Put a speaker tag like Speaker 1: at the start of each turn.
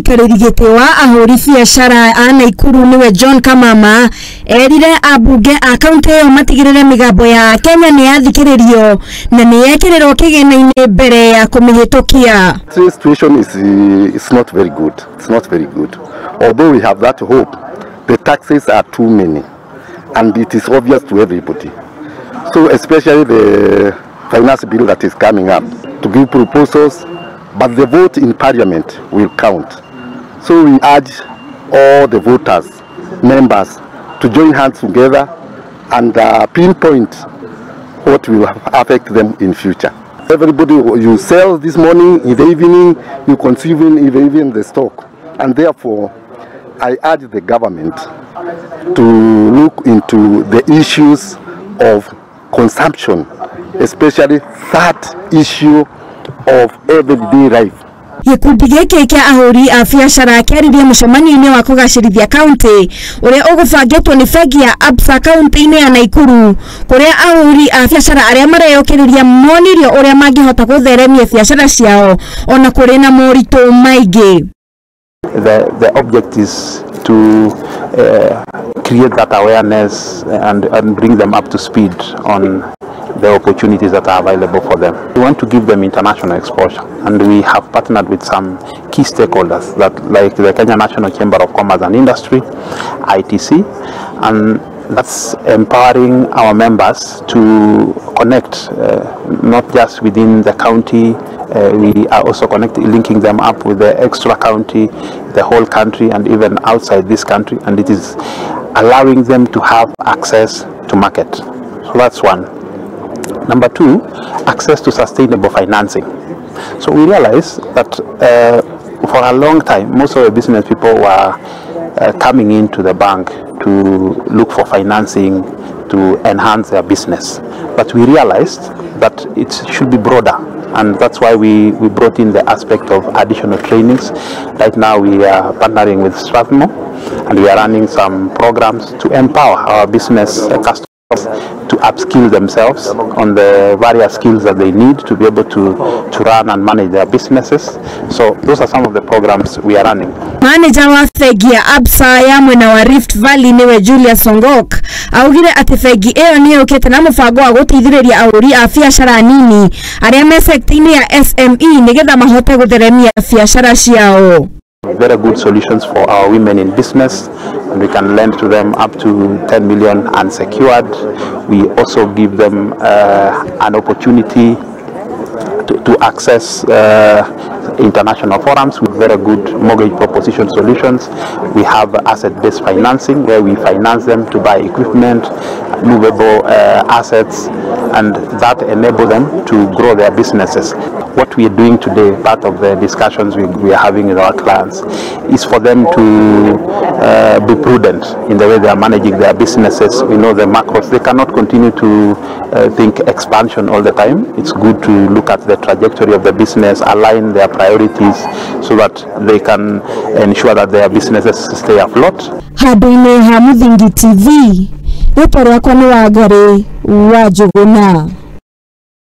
Speaker 1: Muikarĩri gĩtĩ wa ahũri biacara a Naikuru niwe John Kamama erire ambunge a kaunti ĩyo matigĩrĩre mĩgambo ya Kenya nĩ yathikĩrĩrio na nĩ yekĩrĩrwo kĩgĩna-inĩ mbere ya kũmĩhĩtũkia.
Speaker 2: The situation is not very good. It's not very good. Although we have that hope, the taxes are too many and it is obvious to everybody. So especially the finance bill that is coming up to give proposals, but the vote in parliament will count. So we urge all the voters, members, to join hands together and pinpoint what will affect them in future. Everybody, you sell this morning, in the evening, you consume even the stock. And therefore, I urge the government to look into the issues of consumption, especially that issue of everyday life.
Speaker 1: Gĩkundi gĩkĩ kĩa ahũri a biacara kĩaririe mũcemanio-inĩ wa kũgacĩrithia kaunti ũrĩa ũgũbangĩtwo nĩ bengi ya Absa kaunti-inĩ ya Naikuru, kũrĩa ahũri a biacara arĩa mareyũkĩrĩria monirio ũrĩa mangĩhota gũtheremia biacara ciao ona kũrĩ na moritũ maingĩ.
Speaker 3: The object is to create that awareness and bring them up to speed on the opportunities that are available for them. We want to give them international exposure, and we have partnered with some key stakeholders that, like the Kenya National Chamber of Commerce and Industry, ITC, and that's empowering our members to connect, not just within the county. We are also linking them up with the extra county, the whole country, and even outside this country, and it is allowing them to have access to market. So that's one. Number two, access to sustainable financing. So we realize that for a long time, most of the business people were coming into the bank to look for financing to enhance their business. But we realized that it should be broader, and that's why we brought in the aspect of additional trainings. Right now we are partnering with Strathmore, and we are running some programs to empower our business customers to upskill themselves on the various skills that they need to be able to run and manage their businesses. So those are some of the programs we are running.
Speaker 1: Manager wa bengi ya Absa ya mwena wa Rift Valley niwe Julius Songok augire ati bengi ĩyo nĩ yũkĩte na mũbango wa gũteithĩrĩria ahũri a biacara nini arĩa me sector-inĩ ya SME nĩgetha mahote gũtheremia biacara ciao.
Speaker 3: Very good solutions for our women in business, and we can lend to them up to 10 million unsecured. We also give them an opportunity to access international forums with very good mortgage proposition solutions. We have asset-based financing where we finance them to buy equipment, movable assets, and that enable them to grow their businesses. What we are doing today, part of the discussions we are having with our clients, is for them to be prudent in the way they are managing their businesses. We know the macros, they cannot continue to think expansion all the time. It's good to look at the trajectory of the business, align their priorities so that they can ensure that their businesses stay afloat.
Speaker 1: Handũ-inĩ ha Muthingi TV, rĩtwa rĩakwa nĩ Wangari wa Njũgũna.